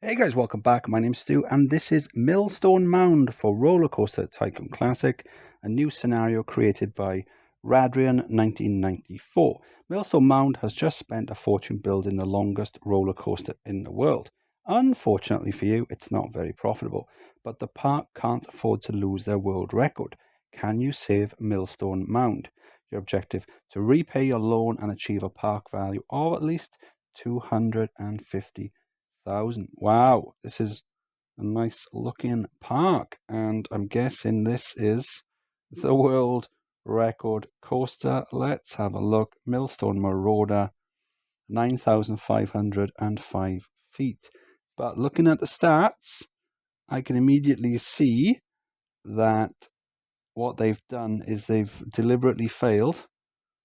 Hey guys, welcome back. My name's Stu, and this is Millstone Mound for Rollercoaster Tycoon Classic, a new scenario created by Radrian 1994. Millstone Mound has just spent a fortune building the longest roller coaster in the world. Unfortunately for you, it's not very profitable, but the park can't afford to lose their world record. Can you save Millstone Mound? Your objective: to repay your loan and achieve a park value of at least 250,000. Wow, this is a nice looking park, and I'm guessing this is the world record coaster. Let's have a look. Millstone Marauder, 9,505 feet. But looking at the stats, I can immediately see that what they've done is they've deliberately failed.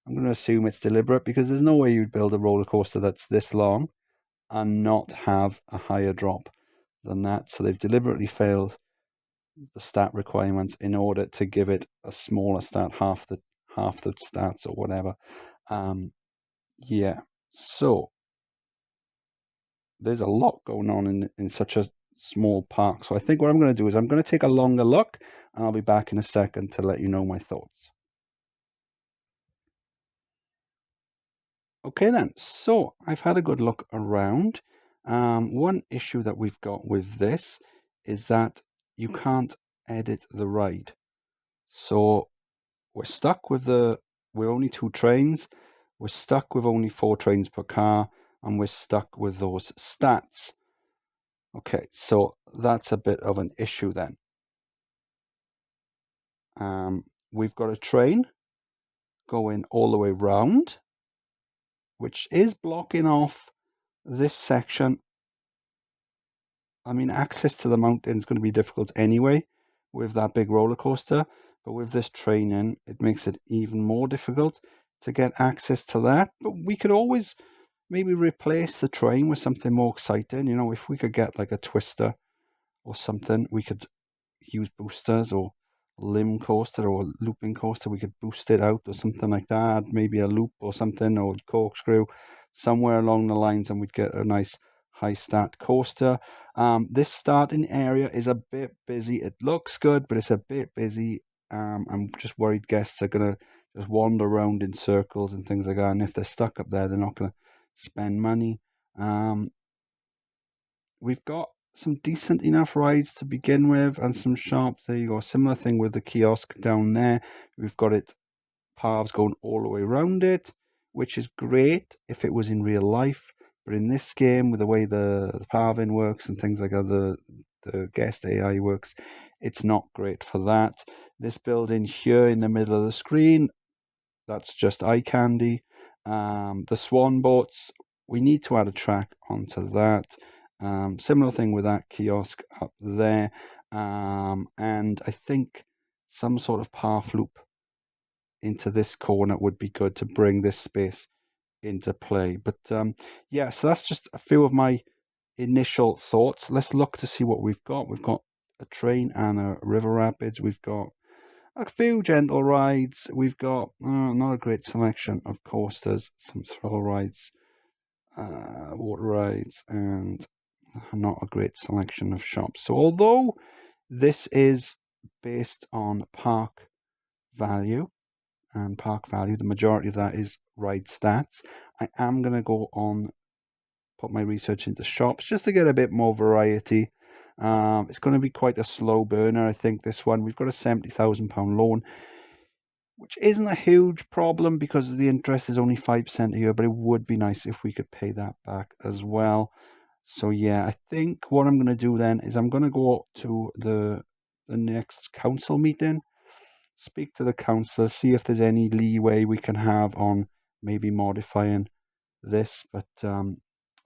I'm going to assume it's deliberate because there's no way you'd build a roller coaster that's this long and not have a higher drop than that. So they've deliberately failed the stat requirements in order to give it a smaller stat, half the stats or whatever. Yeah. So there's a lot going on in such a small park. So I think what I'm going to do is I'm going to take a longer look, and I'll be back in a second to let you know my thoughts. Okay then, so I've had a good look around. One issue that we've got with this is that you can't edit the ride. So we're stuck with we're only 2 trains, we're stuck with only 4 trains per car, and we're stuck with those stats. Okay, so that's a bit of an issue then. We've got a train going all the way round, which is blocking off this section. I mean, access to the mountain is going to be difficult anyway with that big roller coaster, but with this train in, it makes it even more difficult to get access to that. But we could always maybe replace the train with something more exciting. You know, if we could get like a twister or something, we could use boosters or limb coaster or looping coaster. We could boost it out or something like that. Maybe a loop or something or corkscrew somewhere along the lines, and we'd get a nice high stat coaster. This starting area is a bit busy. It looks good, but it's a bit busy. I'm just worried guests are gonna just wander around in circles and things like that. And if they're stuck up there, they're not gonna spend money. We've got some decent enough rides to begin with and some shops. There you go. Similar thing with the kiosk down there. We've got it paths going all the way around it, which is great if it was in real life. But in this game, with the way the pathing works and things like that, the guest AI works, it's not great for that. This building here in the middle of the screen, that's just eye candy. The swan boats, we need to add a track onto that. Similar thing with that kiosk up there. And I think some sort of path loop into this corner would be good to bring this space into play. But yeah, so that's just a few of my initial thoughts. Let's look to see what we've got. We've got a train and a river rapids. We've got a few gentle rides. We've got not a great selection of coasters, some thrill rides, water rides, and not a great selection of shops. So although this is based on park value, the majority of that is ride stats, I am going to go on, put my research into shops just to get a bit more variety. It's going to be quite a slow burner, I think, this one. We've got a £70,000 loan, which isn't a huge problem because the interest is only 5% a year, but it would be nice if we could pay that back as well. So yeah, I think what I'm going to do then is I'm going to go to the next council meeting, speak to the councillors, see if there's any leeway we can have on maybe modifying this, but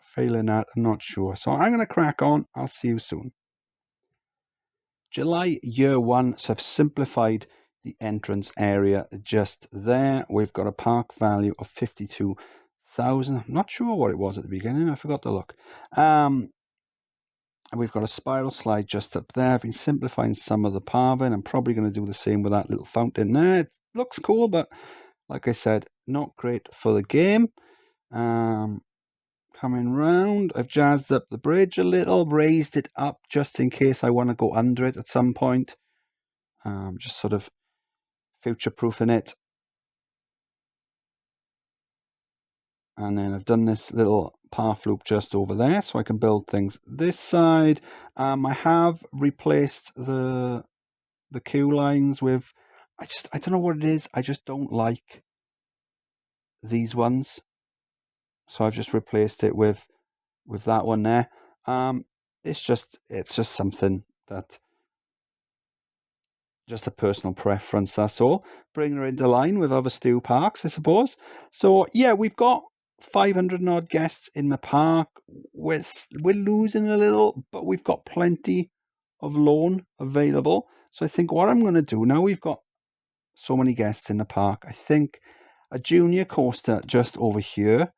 failing that, I'm not sure. So I'm going to crack on. I'll see you soon. July year one, so I've simplified the entrance area just there. We've got a park value of 52,000. I'm not sure what it was at the beginning. I forgot to look. And we've got a spiral slide just up there. I've been simplifying some of the pathing. I'm probably going to do the same with that little fountain there. It looks cool, but like I said, not great for the game. Have coming round. I've jazzed up the bridge a little, raised it up just in case I want to go under it at some point. Just sort of future-proofing it. And then I've done this little path loop just over there so I can build things this side. I have replaced the queue lines with, I don't know what it is. I just don't like these ones. So I've just replaced it with that one there. It's just something that, just a personal preference, that's all. Bring her into line with other stew parks, I suppose. So yeah, we've got 500 and odd guests in the park. We're losing a little, but we've got plenty of loan available. So I think what I'm going to do now, we've got so many guests in the park, I think a junior coaster just over here,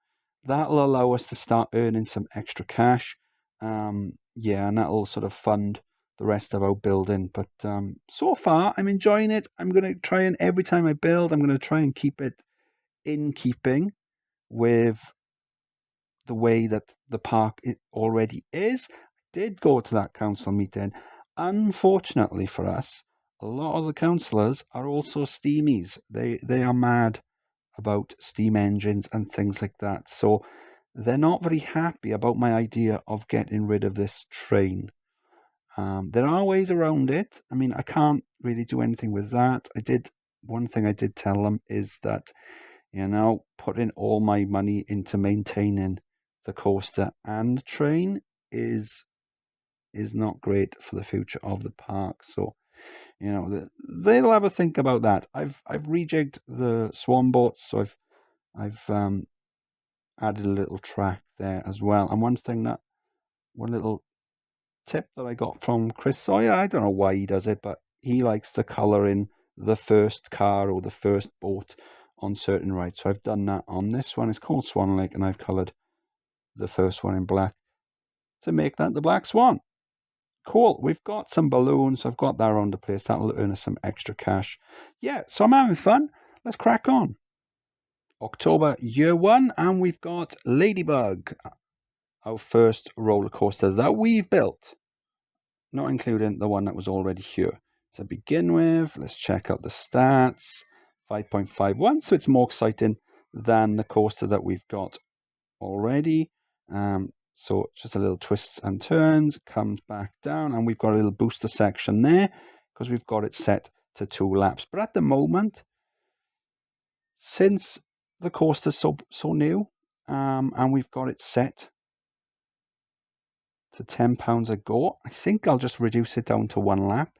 that'll allow us to start earning some extra cash. Yeah, and that'll sort of fund the rest of our building. But so far, I'm enjoying it. I'm going to try, and every time I build, I'm going to try and keep it in keeping with the way that the park it already is. I did go to that council meeting. Unfortunately for us, a lot of the councillors are also steamies. They are mad about steam engines and things like that. So they're not very happy about my idea of getting rid of this train. There are ways around it. I mean, I can't really do anything with that. One thing I did tell them is that, putting all my money into maintaining the coaster and the train is not great for the future of the park. So, they'll have a think about that. I've rejigged the swan boats, so I've added a little track there as well. And one little tip that I got from Chris Sawyer, I don't know why he does it, but he likes to colour in the first car or the first boat on certain rides. So I've done that on this one. It's called Swan Lake, and I've coloured the first one in black to make that the Black Swan. Cool. We've got some balloons. I've got that around the place. That'll earn us some extra cash. Yeah, so I'm having fun. Let's crack on. October year 1, and we've got Ladybug, our first roller coaster that we've built, not including the one that was already here. To begin with, let's check out the stats. 5.51, so it's more exciting than the coaster that we've got already. So just a little twists and turns, comes back down, and we've got a little booster section there because we've got it set to 2 laps. But at the moment, since the coaster's so new, and we've got it set to £10 a go, I think I'll just reduce it down to 1 lap.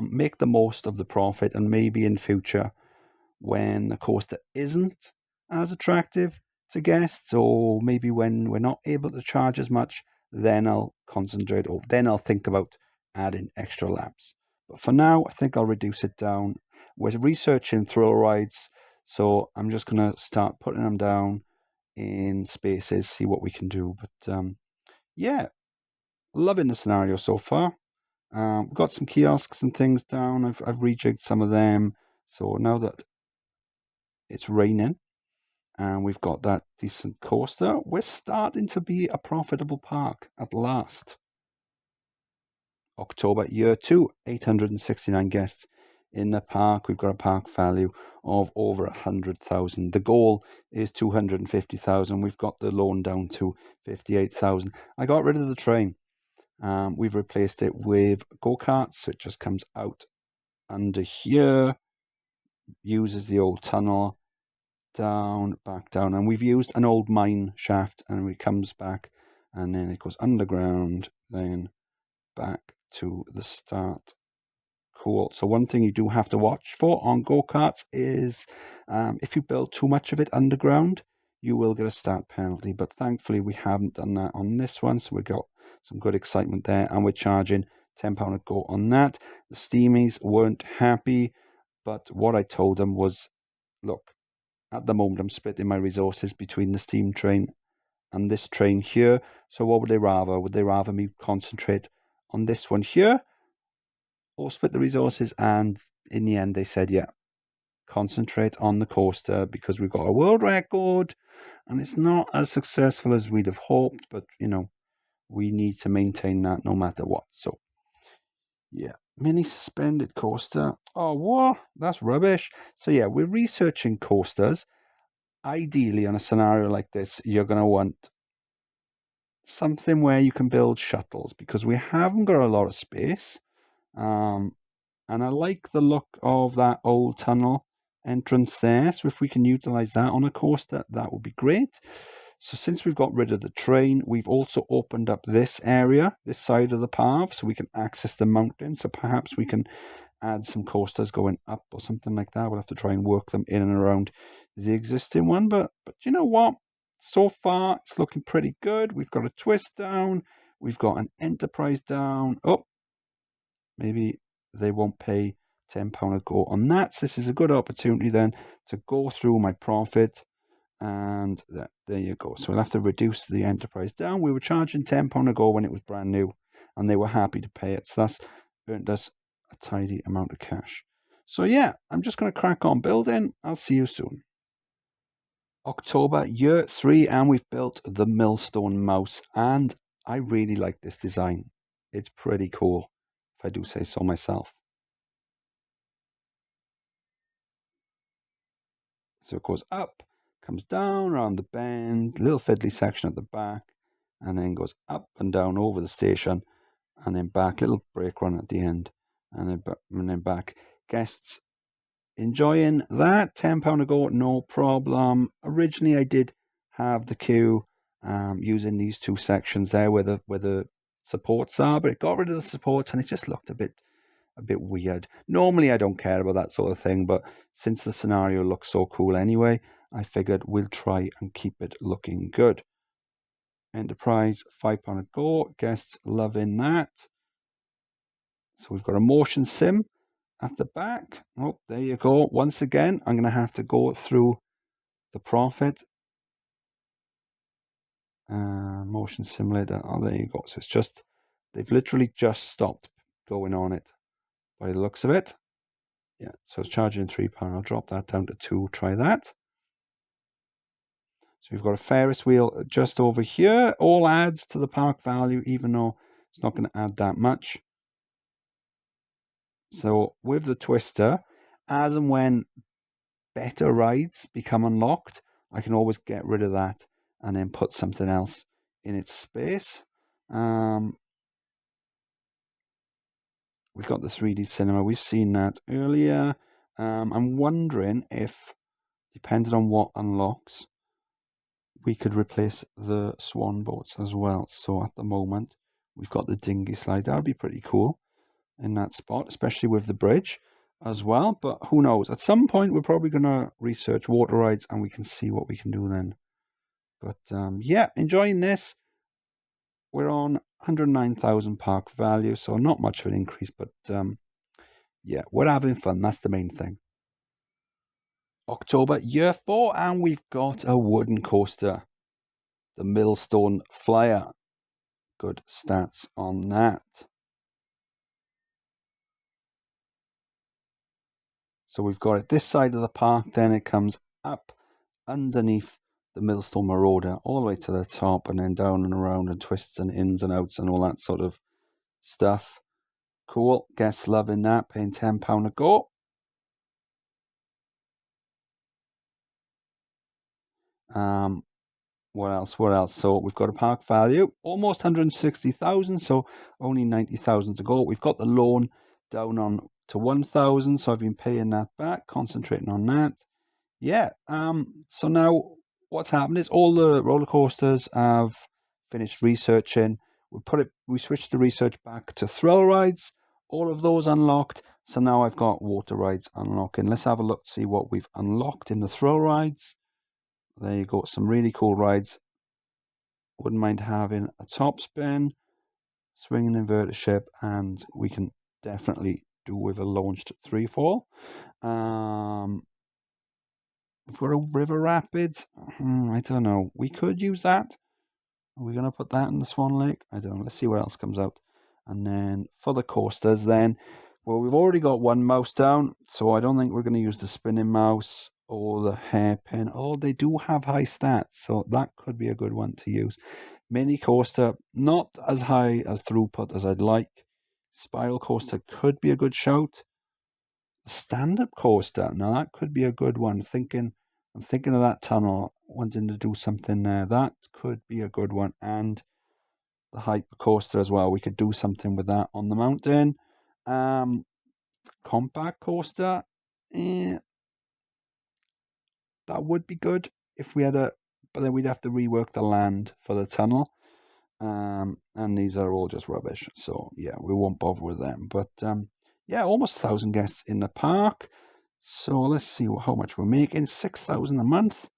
Make the most of the profit, and maybe in future, when the coaster isn't as attractive to guests, or maybe when we're not able to charge as much, then I'll concentrate, or then I'll think about adding extra laps. But for now, I think I'll reduce it down. We're researching thrill rides, so I'm just going to start putting them down in spaces, see what we can do. But yeah, loving the scenario so far. We've got some kiosks and things down. I've rejigged some of them. So now that it's raining and we've got that decent coaster, we're starting to be a profitable park at last. October year 2, 869 guests in the park. We've got a park value of over 100,000. The goal is 250,000. We've got the loan down to 58,000. I got rid of the train. We've replaced it with go-karts, so it just comes out under here, uses the old tunnel, down, back down, and we've used an old mine shaft, and it comes back, and then it goes underground, then back to the start. Cool. So one thing you do have to watch for on go-karts is if you build too much of it underground, you will get a start penalty, but thankfully we haven't done that on this one, so we got some good excitement there, and we're charging £10 a go on that. The steamies weren't happy, but what I told them was, look, at the moment I'm splitting my resources between the steam train and this train here, so what would they rather? Would they rather me concentrate on this one here, or split the resources? And in the end they said, yeah, concentrate on the coaster because we've got a world record and it's not as successful as we'd have hoped, but we need to maintain that no matter what. So yeah, mini suspended coaster. Oh, what? That's rubbish. So yeah, we're researching coasters. Ideally, on a scenario like this, you're going to want something where you can build shuttles because we haven't got a lot of space. And I like the look of that old tunnel entrance there. So if we can utilize that on a coaster, that would be great. So since we've got rid of the train, we've also opened up this area, this side of the path, so we can access the mountain. So perhaps we can add some coasters going up or something like that. We'll have to try and work them in and around the existing one. But you know what? So far, it's looking pretty good. We've got a twist down. We've got an enterprise down. Oh, maybe they won't pay £10 a go on that. So this is a good opportunity then to go through my profit. And there you go. So we'll have to reduce the enterprise down. We were charging £10 a go when it was brand new, and they were happy to pay it. So that's earned us a tidy amount of cash. So yeah, I'm just going to crack on building. I'll see you soon. October, year 3, and we've built the Millstone Mouse, and I really like this design. It's pretty cool, if I do say so myself. So it goes up, comes down around the bend, little fiddly section at the back, and then goes up and down over the station, and then back, little brake run at the end, and then back. Guests enjoying that. £10 a go, no problem. Originally, I did have the queue using these two sections there where the supports are, but it got rid of the supports and it just looked a bit weird. Normally, I don't care about that sort of thing, but since the scenario looks so cool anyway, I figured we'll try and keep it looking good. Enterprise, £5 a go. Guests loving that. So we've got a motion sim at the back. Oh, there you go. Once again, I'm going to have to go through the profit. Motion simulator. Oh, there you go. So it's just, they've literally just stopped going on it by the looks of it. Yeah, so it's charging £3. I'll drop that down to 2. Try that. So we've got a Ferris wheel just over here. All adds to the park value, even though it's not going to add that much. So with the twister, as and when better rides become unlocked, I can always get rid of that and then put something else in its space. We've got the 3D cinema. We've seen that earlier. I'm wondering if, depending on what unlocks, we could replace the swan boats as well. So at the moment, we've got the dinghy slide. That would be pretty cool in that spot, especially with the bridge as well. But who knows? At some point, we're probably going to research water rides and we can see what we can do then. But yeah, enjoying this. We're on 109,000 park value, so not much of an increase, but yeah, we're having fun. That's the main thing. October, year 4, and we've got a wooden coaster, the Millstone Flyer. Good stats on that. So we've got it this side of the park, then it comes up underneath the Millstone Marauder all the way to the top and then down and around and twists and ins and outs and all that sort of stuff. Cool. Guests loving that, paying £10 a go. What else? So we've got a park value, almost 160,000, so only 90,000 to go. We've got the loan down on to 1,000, so I've been paying that back, concentrating on that. Yeah, so now what's happened is all the roller coasters have finished researching. We switched the research back to thrill rides, all of those unlocked. So now I've got water rides unlocking. Let's have a look, see what we've unlocked in the thrill rides. There you go, some really cool rides. Wouldn't mind having a top spin, swing and inverted ship, and we can definitely do with a launched free fall. For a river rapids, I don't know. We could use that. Are we going to put that in the Swan Lake? I don't know. Let's see what else comes out. And then for the coasters, then Well, we've already got one mouse down, so I don't think we're going to use the spinning mouse or the hairpin. Oh, they do have high stats, so that could be a good one to use. Mini coaster, not as high as throughput as I'd like. Spiral coaster could be a good shout. Stand-up coaster, now that could be a good one. I'm thinking of that tunnel, wanting to do something there. That could be a good one. And the hyper coaster as well. We could do something with that on the mountain. Compact coaster, that would be good if we had but then we'd have to rework the land for the tunnel. And these are all just rubbish. So yeah, we won't bother with them. But yeah, almost 1,000 guests in the park. So let's see how much we're making. 6,000 a month.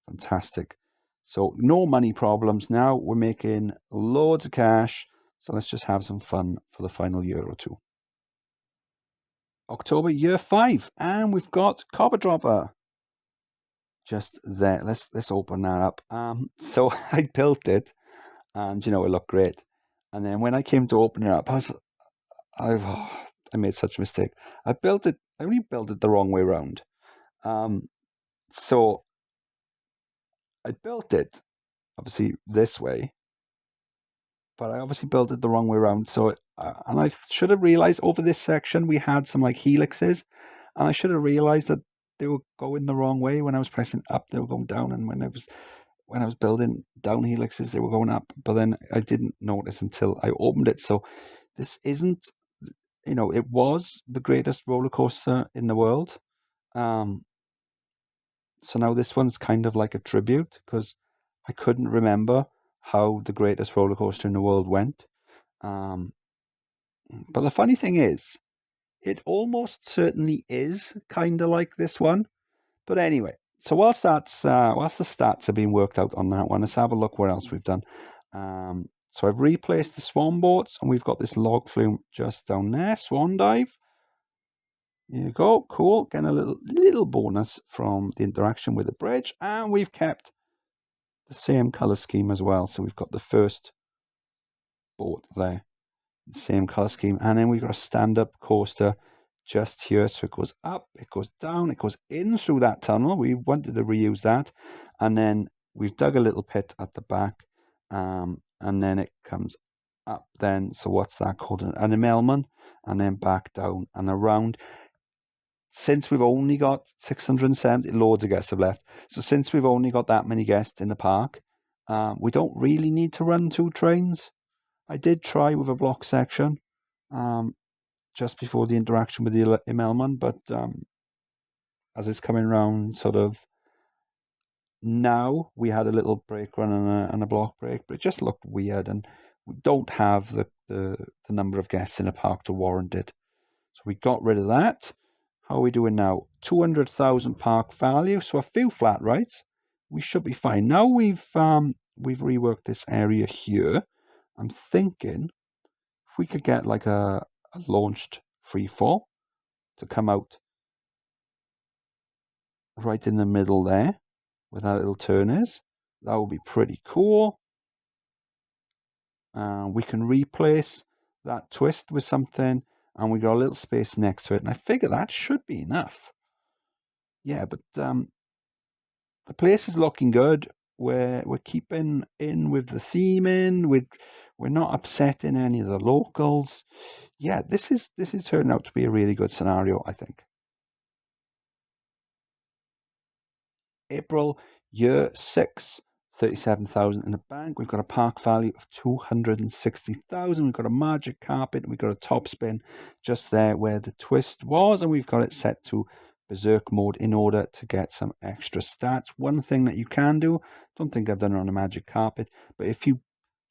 Fantastic. So no money problems now. We're making loads of cash. So let's just have some fun for the final year or two. October, year 5, and we've got Copper Dropper just there. Let's open that up. So I built it, and it looked great. And then when I came to open it up, I made such a mistake. I only built it the wrong way around. So I built it obviously this way, but I obviously built it the wrong way around. So and I should have realized over this section we had some like helixes, and I should have realized that they were going the wrong way. When I was pressing up, they were going down, and when I was building down helixes, they were going up. But then I didn't notice until I opened it. So this isn't, it was the greatest roller coaster in the world. So now this one's kind of like a tribute because I couldn't remember how the greatest roller coaster in the world went. But the funny thing is, it almost certainly is kind of like this one. But anyway, so whilst the stats are being worked out on that one, let's have a look what else we've done. So I've replaced the swan boats, and we've got this log flume just down there. Swan dive. There you go, cool. Getting a little bonus from the interaction with the bridge, and we've kept the same color scheme as well. So we've got the first boat there, the same color scheme, and then we've got a stand-up coaster just here. So it goes up, it goes down, it goes in through that tunnel. We wanted to reuse that, and then we've dug a little pit at the back, and then it comes up. Then so what's that called? An emelman, and then back down and around. Since we've only got 670, loads of guests have left. So since we've only got that many guests in the park, we don't really need to run 2 trains. I did try with a block section just before the interaction with the Emelman, but as it's coming around sort of now, we had a little brake run and a block break, but it just looked weird, and we don't have the number of guests in a park to warrant it. So we got rid of that. How are we doing now? 200,000 park value, so a few flat rides. We should be fine. Now we've reworked this area here. I'm thinking if we could get like a launched free fall to come out right in the middle there, where that little turn is, that would be pretty cool. We can replace that twist with something, and we got a little space next to it, and I figure that should be enough. Yeah, but the place is looking good. We're keeping in with the theming. We're not upsetting any of the locals. Yeah, this is turning out to be a really good scenario, I think. April, year 6, 37,000 in the bank. We've got a park value of 260,000. We've got a magic carpet. We've got a top spin just there where the twist was, and we've got it set to berserk mode in order to get some extra stats. One thing that you can do, don't think I've done it on a magic carpet, but if you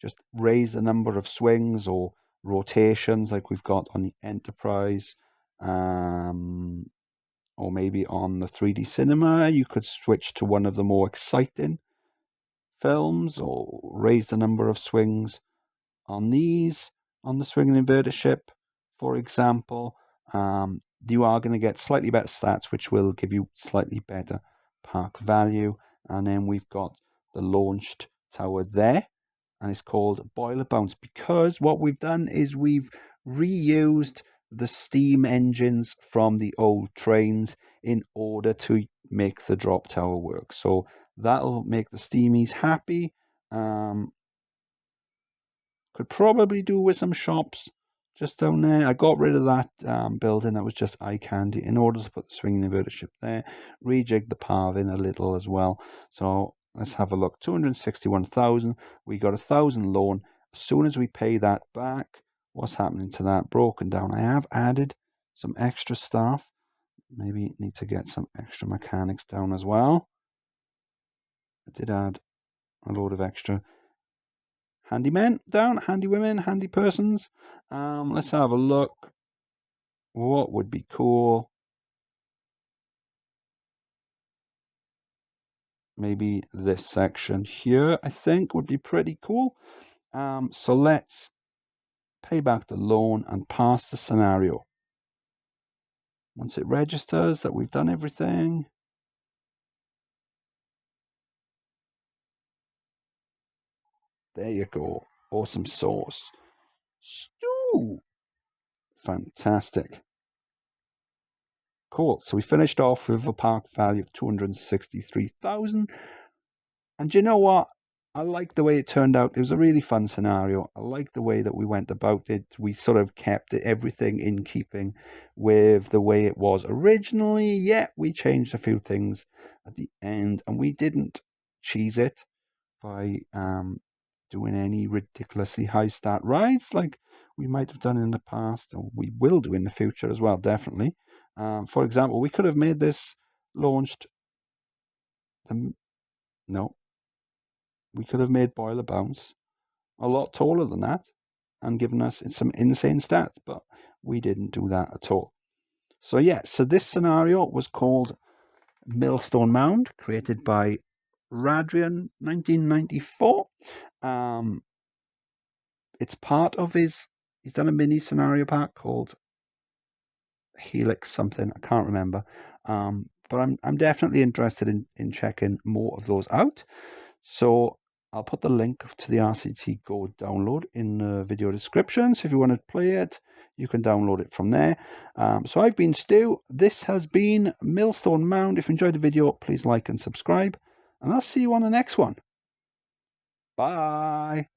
just raise the number of swings or rotations like we've got on the Enterprise, or maybe on the 3D cinema, you could switch to one of the more exciting films or raise the number of swings on these, on the swing and inverter ship, for example. You are going to get slightly better stats, which will give you slightly better park value. And then we've got the launched tower there, and it's called Boiler Bounce, because what we've done is we've reused the steam engines from the old trains in order to make the drop tower work. So that'll make the steamies happy. Could probably do with some shops just down there. I got rid of that building that was just eye candy in order to put the swinging inverter ship there. Rejigged the path in a little as well. So let's have a look. 261,000. We got 1,000 loan. As soon as we pay that back, what's happening to that? Broken down. I have added some extra staff. Maybe need to get some extra mechanics down as well. I did add a load of extra handymen down, handy women, handy persons. Let's have a look. What would be cool? Maybe this section here, I think, would be pretty cool. So let's pay back the loan and pass the scenario. Once it registers that we've done everything. There you go. Awesome sauce. Stew. Fantastic. Cool. So we finished off with a park value of 263,000. And you know what? I like the way it turned out. It was a really fun scenario. I like the way that we went about it. We sort of kept everything in keeping with the way it was originally. Yeah, we changed a few things at the end, and we didn't cheese it by doing any ridiculously high stat rides like we might have done in the past, or we will do in the future as well, definitely. For example, we could have made this launched. No, we could have made Boiler bounce a lot taller than that and given us some insane stats, but we didn't do that at all. So yeah, so this scenario was called Millstone Mound, created by Radrian 1994. It's part of he's done a mini scenario pack called Helix something, I can't remember. But I'm definitely interested in checking more of those out. So I'll put the link to the RCT Go download in the video description. So if you want to play it, you can download it from there. So I've been Stu. This has been Millstone Mound. If you enjoyed the video, please like and subscribe. And I'll see you on the next one. Bye.